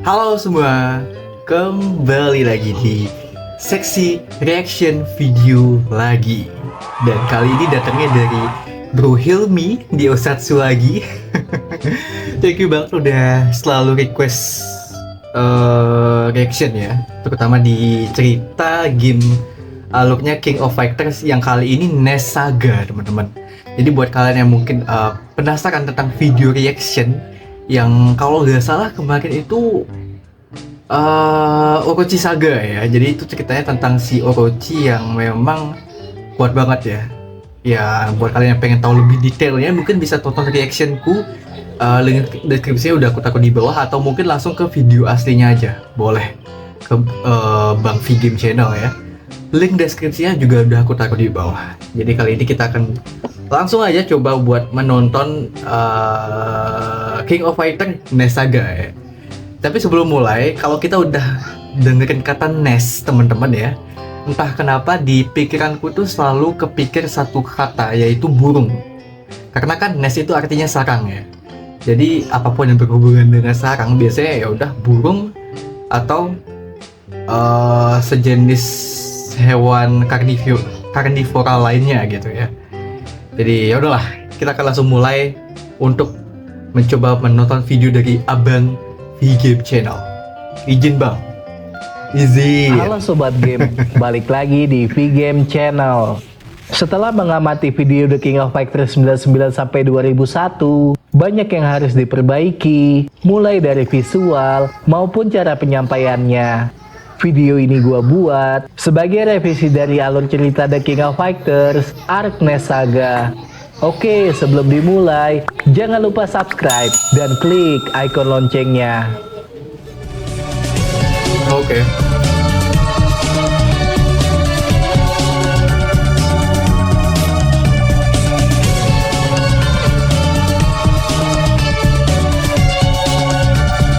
Halo semua, kembali lagi di seksi reaction video lagi. Dan kali ini datangnya dari Bro Hilmi di Osatsu lagi. Thank you banget udah selalu request reaction ya, terutama di cerita game alurnya King of Fighters yang kali ini NES Saga, teman-teman. Jadi buat kalian yang mungkin penasaran tentang video reaction yang kalau nggak salah kemarin itu Orochi Saga ya. Jadi itu ceritanya tentang si Orochi yang memang kuat banget ya. Ya buat kalian yang pengen tahu lebih detailnya mungkin bisa tonton reactionku. Link deskripsinya udah aku taruh di bawah, atau mungkin langsung ke video aslinya aja. Boleh ke Bang V Game Channel ya. Link deskripsinya juga udah aku taruh di bawah. Jadi kali ini kita akan langsung aja coba buat menonton King of Fighters NES Saga ya. Tapi sebelum mulai, kalau kita udah dengerin kata NES teman-teman ya, entah kenapa di pikiranku tuh selalu kepikir satu kata, yaitu burung. Karena kan NES itu artinya sarang ya. Jadi apapun yang berhubungan dengan sarang biasanya ya udah burung atau sejenis hewan karnivora lainnya gitu ya. Jadi ya udahlah, kita akan langsung mulai untuk mencoba menonton video dari Abang V Game Channel. Izin Bang. Izin. Halo Sobat Game, balik lagi di V Game Channel. Setelah mengamati video The King of Fighters 99 sampai 2001, banyak yang harus diperbaiki, mulai dari visual maupun cara penyampaiannya. Video ini gua buat sebagai revisi dari alur cerita The King of Fighters Arc NES Saga. Oke, sebelum dimulai, jangan lupa subscribe dan klik icon loncengnya. Oke.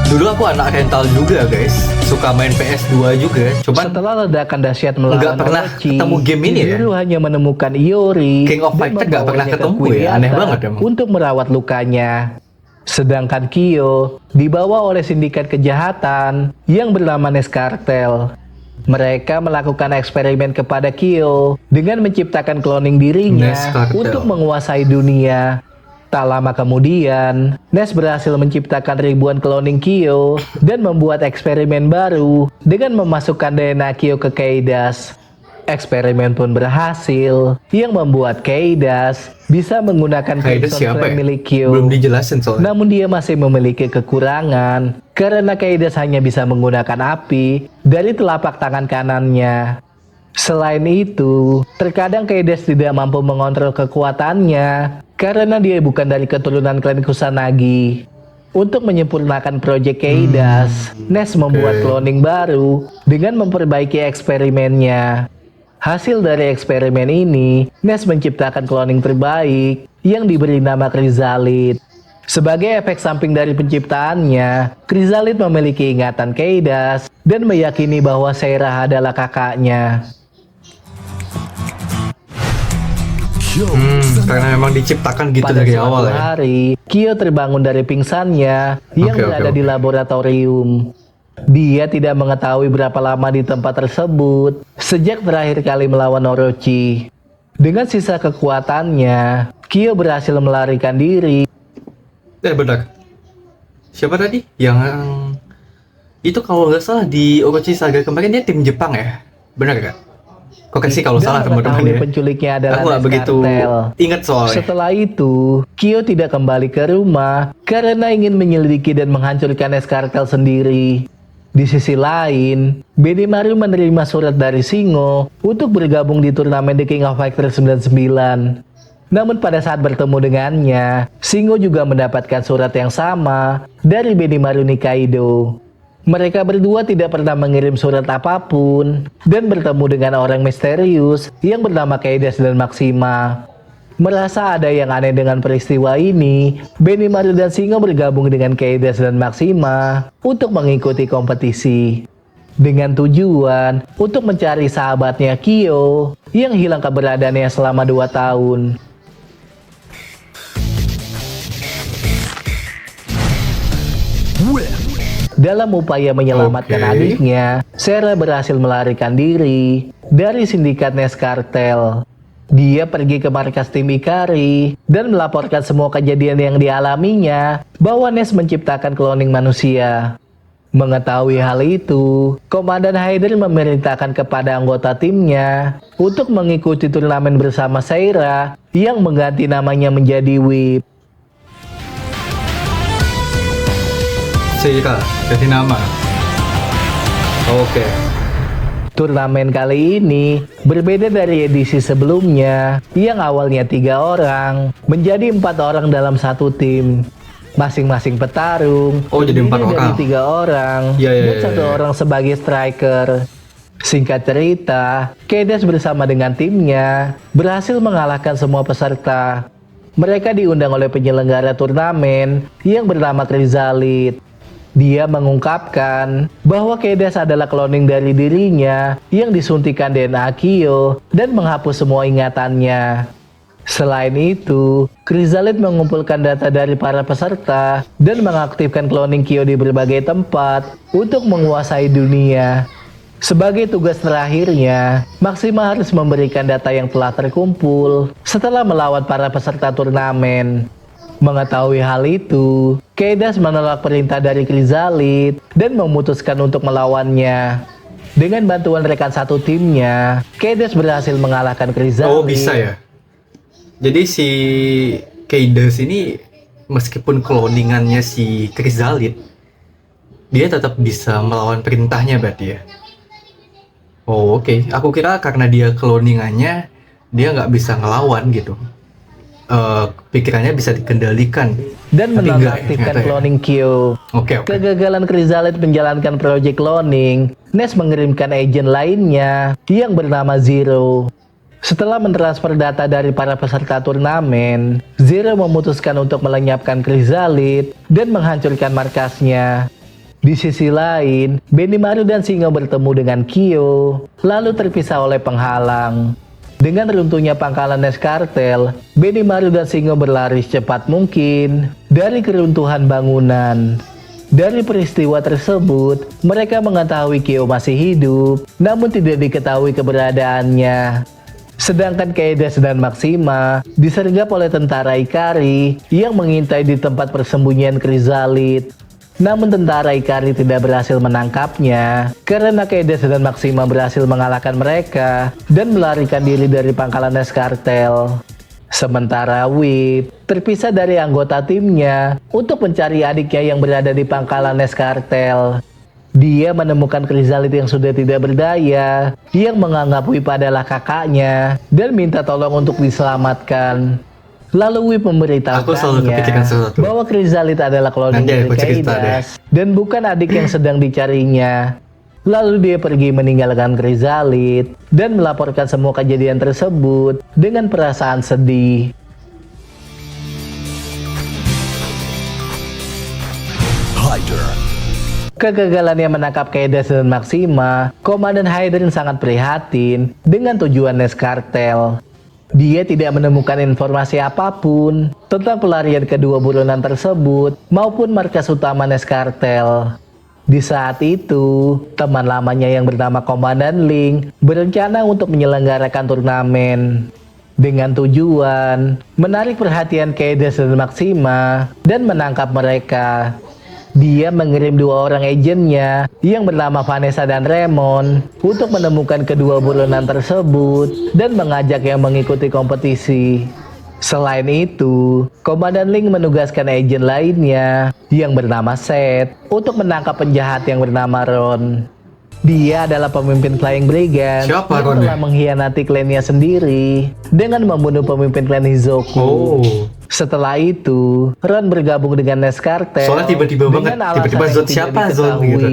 Dulu aku anak rental juga guys, suka main PS2 juga. Cuman Setelah ledakan dahsyat melawan nggak pernah Orochi, ketemu game ini ya. Hiro hanya menemukan Iori King of dan Fighters nggak pernah membawanya ke ketemu ya, Kuyata aneh banget emang. untuk merawat lukanya. Sedangkan Kyo dibawa oleh sindikat kejahatan yang bernama NES Cartel. Mereka melakukan eksperimen kepada Kyo dengan menciptakan cloning dirinya NES Cartel untuk menguasai dunia. Tak lama kemudian, NES berhasil menciptakan ribuan cloning Kyo dan membuat eksperimen baru dengan memasukkan DNA Kyo ke Keidas. Eksperimen pun berhasil, yang membuat Keidas bisa menggunakan Kaidas Crimson siapa Flame ya? milik Kyo. Belum dijelasin soalnya. Namun dia masih memiliki kekurangan karena Keidas hanya bisa menggunakan api dari telapak tangan kanannya. Selain itu, terkadang Keidas tidak mampu mengontrol kekuatannya karena dia bukan dari keturunan klan Kusanagi. Untuk menyempurnakan proyek Keidas, NES membuat cloning baru dengan memperbaiki eksperimennya. Hasil dari eksperimen ini, NES menciptakan cloning terbaik yang diberi nama Chrysalid. Sebagai efek samping dari penciptaannya, Chrysalid memiliki ingatan Keidas dan meyakini bahwa Seirah adalah kakaknya. Karena memang diciptakan gitu Pada dari suatu awal ya. hari, Kyo terbangun dari pingsannya yang Oke, berada oke. di laboratorium. Dia tidak mengetahui berapa lama di tempat tersebut sejak terakhir kali melawan Orochi. Dengan sisa kekuatannya, Kyo berhasil melarikan diri. Benar. Siapa tadi? Yang itu kalau nggak salah di Orochi Saga kemarin dia tim Jepang ya? Benar nggak? Koreksi kalau Dan salah teman-teman mengetahui ya. penculiknya adalah Aku nggak NES begitu Cartel. ingat soalnya. Setelah itu, Kyo tidak kembali ke rumah karena ingin menyelidiki dan menghancurkan NES Cartel sendiri. Di sisi lain, Benimaru menerima surat dari Shingo untuk bergabung di turnamen The King of Fighters 99. Namun pada saat bertemu dengannya, Shingo juga mendapatkan surat yang sama dari Benimaru Nikaido. Mereka berdua tidak pernah mengirim surat apapun dan bertemu dengan orang misterius yang bernama Keidas dan Maxima. Merasa ada yang aneh dengan peristiwa ini, Benimaru dan Shingo bergabung dengan Keidas dan Maxima untuk mengikuti kompetisi. Dengan tujuan untuk mencari sahabatnya Kyo yang hilang keberadaannya selama 2 tahun. Dalam upaya menyelamatkan Oke. adiknya, Sarah berhasil melarikan diri dari sindikat Nest Cartel. Dia pergi ke markas tim Ikari dan melaporkan semua kejadian yang dialaminya bahwa Nest menciptakan cloning manusia. Mengetahui hal itu, Komandan Haider memerintahkan kepada anggota timnya untuk mengikuti turnamen bersama Seira yang mengganti namanya menjadi Whip. Seira, ganti nama. Oke. Turnamen kali ini berbeda dari edisi sebelumnya yang awalnya 3 orang menjadi 4 orang dalam satu tim. Masing-masing petarung Oh, jadi 4 terdiri dari orang. 3 orang Iya, iya, dan iya, 1 iya. orang sebagai striker. Singkat cerita, Kedes bersama dengan timnya berhasil mengalahkan semua peserta. Mereka diundang oleh penyelenggara turnamen yang bernama Chrysalid. Dia mengungkapkan bahwa Kedes adalah cloning dari dirinya yang disuntikan DNA Kyo dan menghapus semua ingatannya. Selain itu, Chrysalid mengumpulkan data dari para peserta dan mengaktifkan cloning Kyo di berbagai tempat untuk menguasai dunia. Sebagai tugas terakhirnya, Maxima harus memberikan data yang telah terkumpul setelah melawan para peserta turnamen. Mengetahui hal itu, Kedas menolak perintah dari Chrysalid dan memutuskan untuk melawannya. Dengan bantuan rekan satu timnya, Kedas berhasil mengalahkan Chrysalid. Oh, bisa ya. Jadi si Kaidas ini meskipun cloningannya si Chrysalid, dia tetap bisa melawan perintahnya berarti ya. Oh, oke. Aku kira karena dia cloningannya, dia nggak bisa ngelawan gitu. Pikirannya bisa dikendalikan. Dan Tapi enggak ya, menonaktifkan ternyata ya. cloning Kyo. Oke. Kegagalan Chrysalid menjalankan proyek cloning, Nest mengirimkan agen lainnya yang bernama Zero. Setelah mentransfer data dari para peserta turnamen, Zero memutuskan untuk melenyapkan Chrysalid dan menghancurkan markasnya. Di sisi lain, Benimaru dan Singo bertemu dengan Kyo, lalu terpisah oleh penghalang. Dengan runtuhnya pangkalan Nest Cartel, Benimaru dan Singo berlari secepat mungkin dari keruntuhan bangunan. Dari peristiwa tersebut, mereka mengetahui Kyo masih hidup, namun tidak diketahui keberadaannya. Sedangkan Kedes dan Maxima disergap oleh tentara Ikari yang mengintai di tempat persembunyian Chrysalid. Namun tentara Ikari tidak berhasil menangkapnya karena Kedes dan Maxima berhasil mengalahkan mereka dan melarikan diri dari pangkalan Nest Cartel. Sementara Whip terpisah dari anggota timnya untuk mencari adiknya yang berada di pangkalan Nest Cartel. Dia menemukan Chrysalid yang sudah tidak berdaya, yang menganggap Whip adalah kakaknya dan minta tolong untuk diselamatkan. Lalu Whip Aku selalu kepikiran memberitahukannya sesuatu. bahwa Chrysalid adalah cloning Nanti dari aku cerita Kaidas dan bukan adik yang sedang dicarinya. Lalu dia pergi meninggalkan Chrysalid dan melaporkan semua kejadian tersebut dengan perasaan sedih. Kegagalannya menangkap Kaidas dan Maxima, Komandan Haider sangat prihatin dengan tujuan Nest Cartel. Dia tidak menemukan informasi apapun tentang pelarian kedua buronan tersebut maupun markas utama Nest Cartel. Di saat itu, teman lamanya yang bernama Komandan Ling berencana untuk menyelenggarakan turnamen dengan tujuan menarik perhatian Kaidas dan Maxima dan menangkap mereka. Dia mengirim 2 orang agennya yang bernama Vanessa dan Raymond untuk menemukan kedua buronan tersebut dan mengajak yang mengikuti kompetisi. Selain itu, Komandan Ling menugaskan agen lainnya yang bernama Seth untuk menangkap penjahat yang bernama Ron. Dia adalah pemimpin Flying Brigand Siapa yang Ron telah ya? mengkhianati klannya sendiri dengan membunuh pemimpin klan Hizoku. Oh. Setelah itu, Ron bergabung dengan Nest Cartel. Soalnya tiba-tiba banget, dengan alasan tiba-tiba yang Zod tidak siapa Zod diketahui. gitu.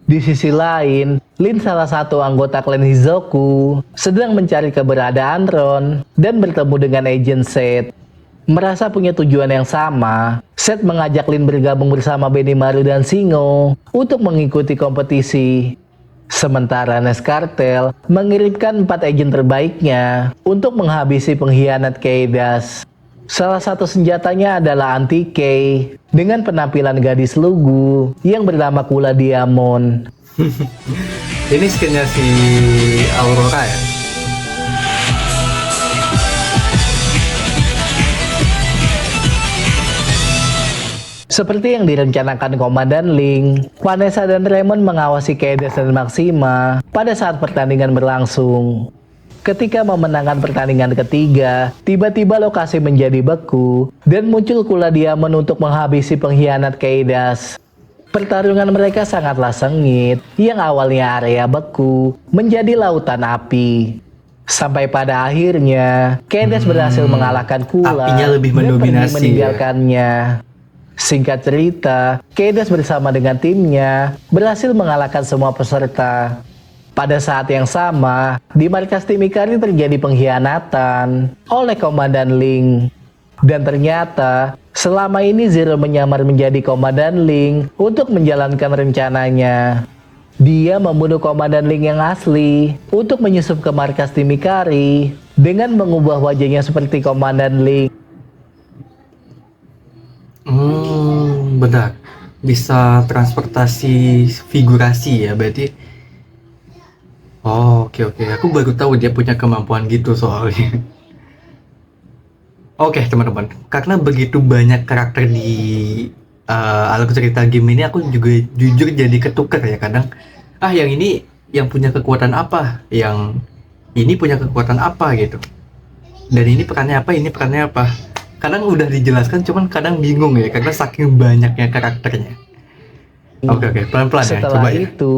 Di sisi lain, Lin salah satu anggota klan Hizoku sedang mencari keberadaan Ron dan bertemu dengan agen Seth. Merasa punya tujuan yang sama, Seth mengajak Lin bergabung bersama Benimaru dan Singo untuk mengikuti kompetisi. Sementara Nest Cartel mengirimkan 4 agen terbaiknya untuk menghabisi pengkhianat Kaidas. Salah satu senjatanya adalah anti-K dengan penampilan gadis lugu yang bernama Kula Diamond. Ini skinnya si Aurora ya. Seperti yang direncanakan Komandan Ling, Vanessa dan Raymond mengawasi Kaides dan Maxima pada saat pertandingan berlangsung. Ketika memenangkan pertandingan ketiga, tiba-tiba lokasi menjadi beku dan muncul Kula Diamond untuk menghabisi pengkhianat Kaides. Pertarungan mereka sangatlah sengit, yang awalnya area beku menjadi lautan api. Sampai pada akhirnya, Kaides berhasil mengalahkan Kula Apinya lebih dan pergi mendominasi, meninggalkannya. Singkat cerita, Kaides bersama dengan timnya berhasil mengalahkan semua peserta. Pada saat yang sama, di markas tim Ikari terjadi pengkhianatan oleh Komandan Ling. Dan ternyata, selama ini Zero menyamar menjadi Komandan Ling untuk menjalankan rencananya. Dia membunuh Komandan Ling yang asli untuk menyusup ke markas tim Ikari dengan mengubah wajahnya seperti Komandan Ling. Benar. Bisa transportasi figurasi ya berarti. Oh, oke. Aku baru tahu dia punya kemampuan gitu soalnya. Oke, teman-teman. Karena begitu banyak karakter di alur cerita game ini, aku juga jujur jadi ketukar ya kadang. Yang ini yang punya kekuatan apa? Yang ini punya kekuatan apa gitu. Dan ini perannya apa? Ini perannya apa? Kadang udah dijelaskan, cuman kadang bingung ya karena saking banyaknya karakternya. Oke, pelan-pelan ya. Setelah Coba ya. itu,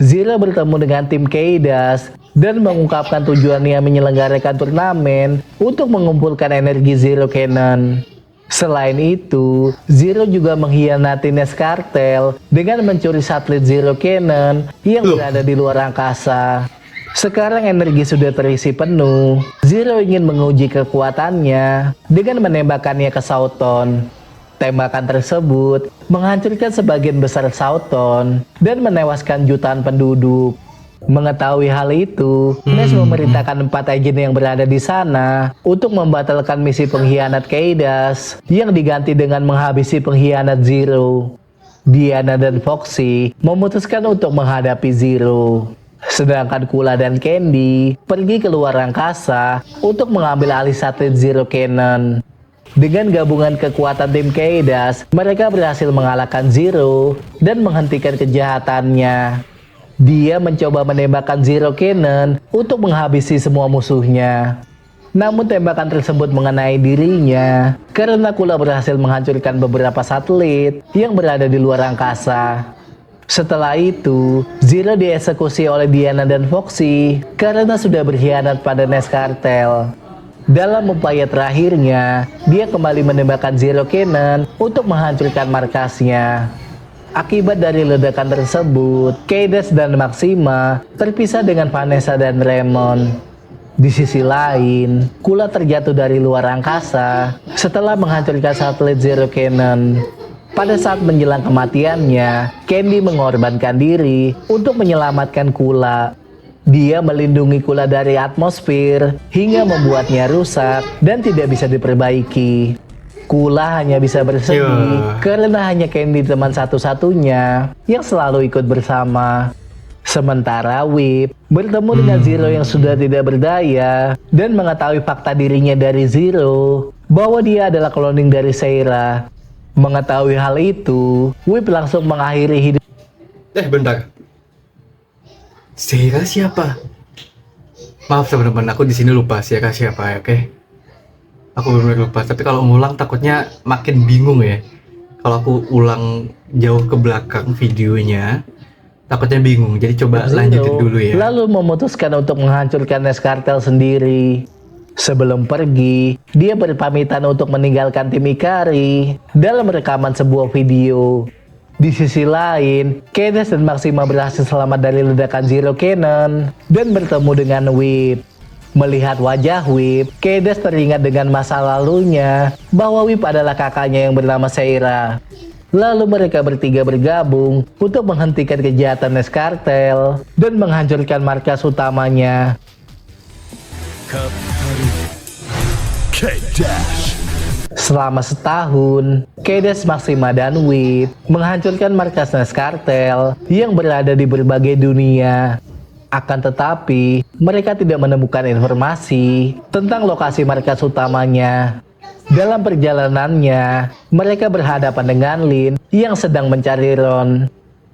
Zero bertemu dengan tim Kaides dan mengungkapkan tujuannya menyelenggarakan turnamen untuk mengumpulkan energi Zero Cannon. Selain itu, Zero juga mengkhianati Nest Cartel dengan mencuri satelit Zero Cannon yang berada di luar angkasa. Sekarang energi sudah terisi penuh. Zero ingin menguji kekuatannya dengan menembakkannya ke Sauton. Tembakan tersebut menghancurkan sebagian besar Sauton dan menewaskan jutaan penduduk. Mengetahui hal itu, Ness memerintahkan 4 agen yang berada di sana untuk membatalkan misi pengkhianat Kaides yang diganti dengan menghabisi pengkhianat Zero. Diana dan Foxy memutuskan untuk menghadapi Zero. Sedangkan Kula dan Candy pergi ke luar angkasa untuk mengambil alih satelit Zero Cannon. Dengan gabungan kekuatan tim Kaides, mereka berhasil mengalahkan Zero dan menghentikan kejahatannya. Dia mencoba menembakkan Zero Cannon untuk menghabisi semua musuhnya. Namun tembakan tersebut mengenai dirinya karena Kula berhasil menghancurkan beberapa satelit yang berada di luar angkasa. Setelah itu, Zero dieksekusi oleh Diana dan Foxy karena sudah berkhianat pada Nest Cartel. Dalam upaya terakhirnya, dia kembali menembakkan Zero Cannon untuk menghancurkan markasnya. Akibat dari ledakan tersebut, Kaides dan Maxima terpisah dengan Vanessa dan Raymond. Di sisi lain, Kula terjatuh dari luar angkasa setelah menghancurkan satelit Zero Cannon. Pada saat menjelang kematiannya, Candy mengorbankan diri untuk menyelamatkan Kula. Dia melindungi Kula dari atmosfer hingga membuatnya rusak dan tidak bisa diperbaiki. Kula hanya bisa bersedih karena hanya Candy teman satu-satunya yang selalu ikut bersama. Sementara Whip bertemu dengan Zero yang sudah tidak berdaya dan mengetahui fakta dirinya dari Zero bahwa dia adalah cloning dari Seira. Mengetahui hal itu, Whip langsung mengakhiri hidup. Bentar. Seira siapa? Maaf teman-teman, aku di sini lupa Seira siapa ya, oke? Aku benar-benar lupa. Tapi kalau ngulang takutnya makin bingung ya. Kalau aku ulang jauh ke belakang videonya, takutnya bingung. Jadi coba lanjutin dulu ya. Lalu memutuskan untuk menghancurkan Nest Cartel sendiri. Sebelum pergi, dia berpamitan untuk meninggalkan tim Ikari dalam rekaman sebuah video. Di sisi lain, Kaides dan Maxima berhasil selamat dari ledakan Zero Cannon dan bertemu dengan Whip. Melihat wajah Whip, Kaides teringat dengan masa lalunya bahwa Whip adalah kakaknya yang bernama Seira. Lalu mereka bertiga bergabung untuk menghentikan kejahatan Nest Cartel dan menghancurkan markas utamanya. K-Dash Selama setahun, Kaidas, Maxima, dan Whip menghancurkan markas Nes Kartel yang berada di berbagai dunia. Akan tetapi, mereka tidak menemukan informasi tentang lokasi markas utamanya. Dalam perjalanannya, mereka berhadapan dengan Lin yang sedang mencari Ron.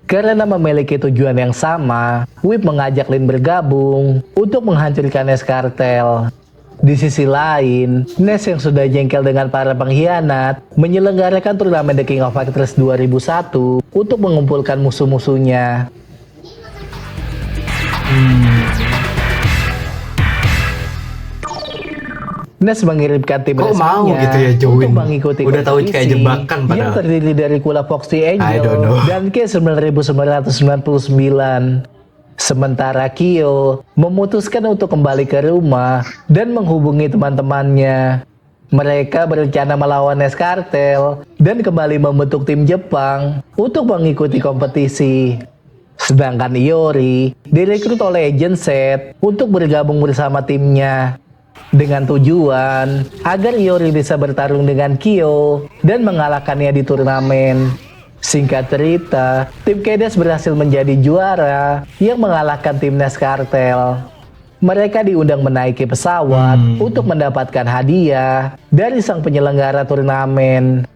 Karena memiliki tujuan yang sama, Whip mengajak Lin bergabung untuk menghancurkan Nes Kartel. Di sisi lain, Nes yang sudah jengkel dengan para pengkhianat menyelenggarakan turnamen The King of Fighters 2001 untuk mengumpulkan musuh-musuhnya. Nes mengirimkan tim Kok mau resminya gitu ya join? untuk mengikuti Udah tahu kompetisi kayak jebakan yang padahal. terdiri dari Kula Foxy I don't know. Angel dan K9999. Sementara Kyo memutuskan untuk kembali ke rumah dan menghubungi teman-temannya. Mereka berencana melawan Nes Kartel dan kembali membentuk tim Jepang untuk mengikuti kompetisi. Sedangkan Iori direkrut oleh Agent Set untuk bergabung bersama timnya dengan tujuan agar Iori bisa bertarung dengan Kyo dan mengalahkannya di turnamen. Singkat cerita, tim Kaidas berhasil menjadi juara yang mengalahkan tim Nes Kartel. Mereka diundang menaiki pesawat untuk mendapatkan hadiah dari sang penyelenggara turnamen.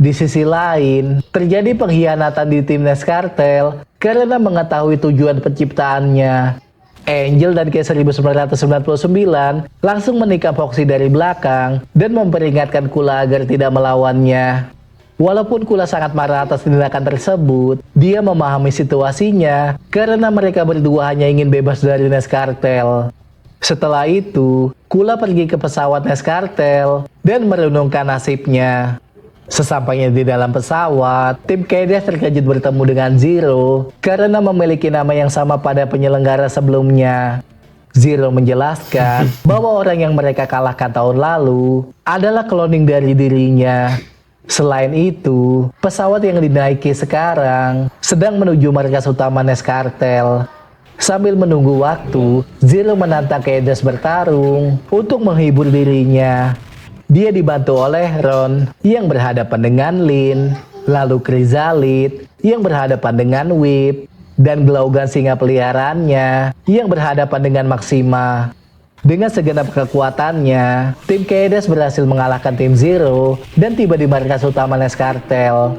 Di sisi lain, terjadi pengkhianatan di tim Nes Kartel karena mengetahui tujuan penciptaannya. Angel dan K1999 langsung menikam Foxy dari belakang dan memperingatkan Kula agar tidak melawannya. Walaupun Kula sangat marah atas tindakan tersebut, dia memahami situasinya karena mereka berdua hanya ingin bebas dari Nes Kartel. Setelah itu, Kula pergi ke pesawat Nes Kartel dan merenungkan nasibnya. Sesampainya di dalam pesawat, tim Kaidas terkejut bertemu dengan Zero karena memiliki nama yang sama pada penyelenggara sebelumnya. Zero menjelaskan bahwa orang yang mereka kalahkan tahun lalu adalah cloning dari dirinya. Selain itu, pesawat yang dinaiki sekarang sedang menuju markas utama Nes Kartel. Sambil menunggu waktu, Zero menantang Kaidas bertarung untuk menghibur dirinya. Dia dibantu oleh Ron yang berhadapan dengan Lin, lalu Chrysalis yang berhadapan dengan Whip, dan Glaugan singa peliharaannya yang berhadapan dengan Maxima. Dengan segenap kekuatannya, tim Kaidas berhasil mengalahkan tim Zero dan tiba di markas utama Nes Kartel.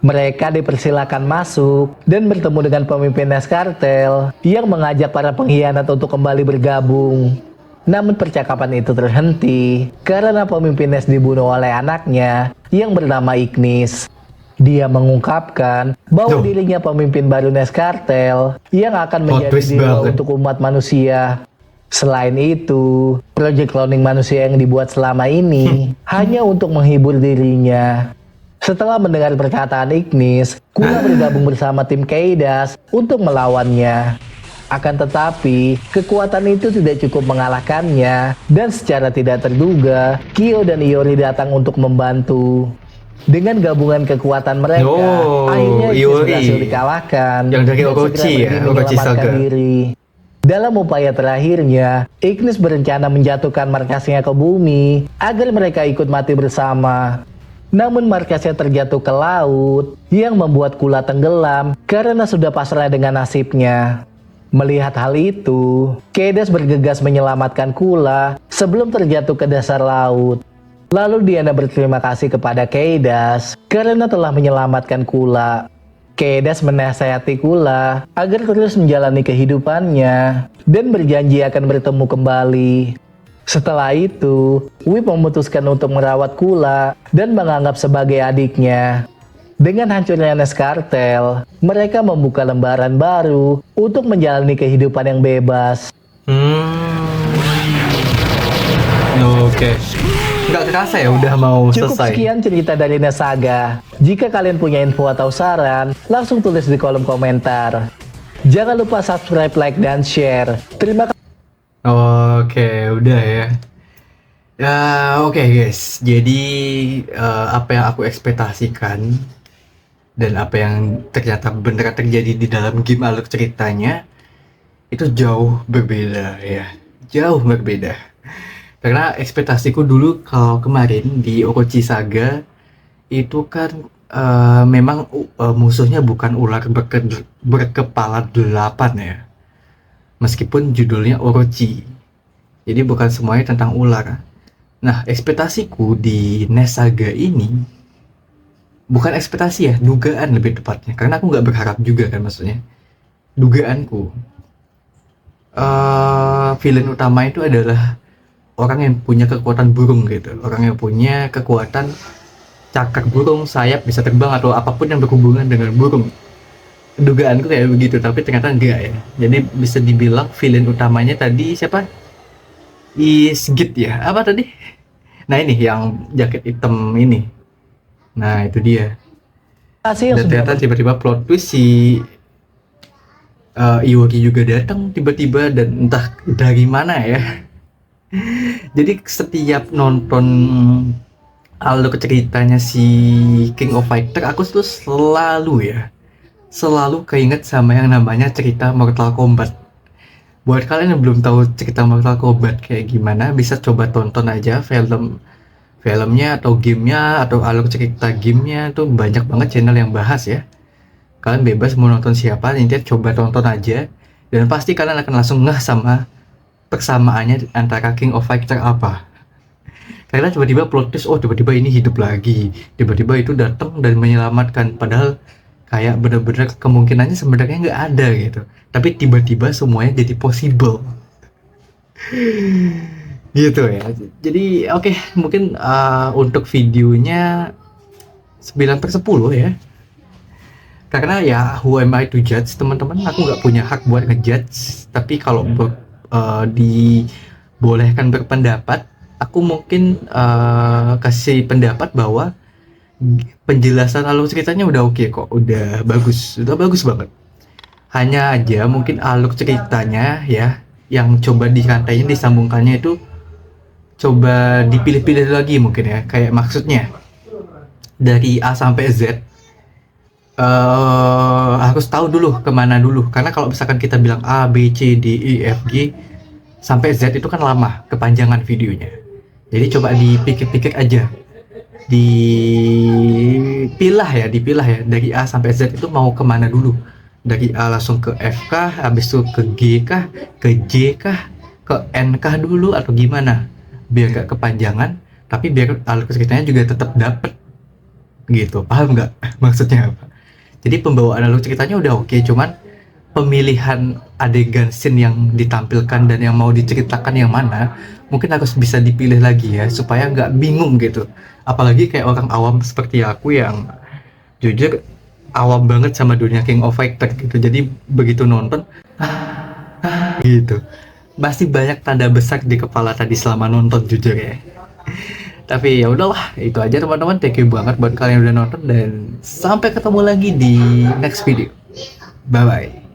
Mereka dipersilakan masuk dan bertemu dengan pemimpin Nes Kartel yang mengajak para pengkhianat untuk kembali bergabung. Namun percakapan itu terhenti karena pemimpin Nes dibunuh oleh anaknya yang bernama Ignis. Dia mengungkapkan bahwa dirinya pemimpin baru Nes Kartel yang akan menjadi dewa untuk umat manusia. Selain itu, proyek cloning manusia yang dibuat selama ini hanya untuk menghibur dirinya. Setelah mendengar perkataan Ignis, Kula bergabung bersama tim Kaidas untuk melawannya. Akan tetapi, kekuatan itu tidak cukup mengalahkannya, dan secara tidak terduga, Kyo dan Iori datang untuk membantu. Dengan gabungan kekuatan mereka, akhirnya Ignis berhasil dikalahkan yang dari dan Orochi segera ya, pergi Orochi menyelamatkan Saga. diri. Dalam upaya terakhirnya, Ignis berencana menjatuhkan markasnya ke bumi agar mereka ikut mati bersama. Namun markasnya terjatuh ke laut yang membuat Kula tenggelam karena sudah pasrah dengan nasibnya. Melihat hal itu, Kaidas bergegas menyelamatkan Kula sebelum terjatuh ke dasar laut. Lalu Diana berterima kasih kepada Kaidas karena telah menyelamatkan Kula. Kaidas menasihati Kula agar terus menjalani kehidupannya dan berjanji akan bertemu kembali. Setelah itu, Whip memutuskan untuk merawat Kula dan menganggap sebagai adiknya. Dengan hancurnya Nes Kartel, mereka membuka lembaran baru untuk menjalani kehidupan yang bebas. Oke. Nggak kerasa ya udah mau Cukup selesai. sekian cerita dari Nes Saga. Jika kalian punya info atau saran, langsung tulis di kolom komentar. Jangan lupa subscribe, like, dan share. Terima kasih. Oke, udah ya. Ya, oke guys. Jadi apa yang aku ekspektasikan dan apa yang ternyata benar terjadi di dalam game alur ceritanya itu jauh berbeda ya. Jauh berbeda. Karena ekspektasiku dulu kalau kemarin di Orochi Saga itu kan memang musuhnya bukan ular berkepala 8 ya. Meskipun judulnya Orochi. Jadi bukan semuanya tentang ular. Nah, ekspektasiku di NES Saga ini bukan ekspektasi ya, dugaan lebih tepatnya. Karena aku nggak berharap juga kan maksudnya. Dugaanku, villain utama itu adalah orang yang punya kekuatan burung gitu. Orang yang punya kekuatan cakar burung, sayap, bisa terbang atau apapun yang berhubungan dengan burung. Dugaanku kayak begitu, tapi ternyata enggak ya. Jadi bisa dibilang villain utamanya tadi siapa? Isgit ya? Apa tadi? Nah ini yang jaket hitam ini. Nah itu dia. Kasih yang Dan sudah ternyata tiba-tiba plot twist si Iwaki juga datang tiba-tiba dan entah dari mana ya. Jadi setiap nonton alur ceritanya si King of Fighter, aku tuh selalu keinget sama yang namanya cerita Mortal Kombat. Buat kalian yang belum tahu cerita Mortal Kombat kayak gimana, bisa coba tonton aja filmnya atau gamenya atau alur cerita gamenya, tuh banyak banget channel yang bahas ya. Kalian bebas mau nonton siapa, intinya coba tonton aja dan pasti kalian akan langsung ngeh sama persamaannya antara King of Fighter apa. Karena tiba-tiba plot twist, oh tiba-tiba ini hidup lagi, tiba-tiba itu datang dan menyelamatkan, padahal kayak bener-bener kemungkinannya sebenarnya nggak ada gitu, tapi tiba-tiba semuanya jadi possible gitu ya. Jadi oke, mungkin untuk videonya 9/10 ya, karena ya who am I to judge teman-teman, aku nggak punya hak buat ngejudge, tapi kalau dibolehkan berpendapat, aku mungkin kasih pendapat bahwa penjelasan alur ceritanya udah oke kok, udah bagus banget. Hanya aja mungkin alur ceritanya ya, yang coba dirantainya disambungkannya itu coba dipilih-pilih lagi mungkin ya, kayak maksudnya dari A sampai Z harus tahu dulu kemana dulu, karena kalau misalkan kita bilang A B C D E F G sampai Z itu kan lama, kepanjangan videonya. Jadi coba dipikir-pikir aja, dipilah ya dari A sampai Z itu mau kemana dulu. Dari A langsung ke F kah, habis itu ke G kah, ke J kah, ke N kah dulu, atau gimana, biar gak kepanjangan tapi biar alur ceritanya juga tetap dapet gitu. Paham nggak maksudnya apa? Jadi pembawaan alur ceritanya udah oke, cuman pemilihan adegan scene yang ditampilkan dan yang mau diceritakan yang mana mungkin harus bisa dipilih lagi ya, supaya nggak bingung gitu. Apalagi kayak orang awam seperti aku yang jujur awam banget sama dunia King of Fighter gitu. Jadi begitu nonton gitu, masih banyak tanda besar di kepala tadi selama nonton jujur ya. Tapi ya udahlah, itu aja teman-teman. Thank you banget buat kalian yang udah nonton dan sampai ketemu lagi di next video. Bye bye.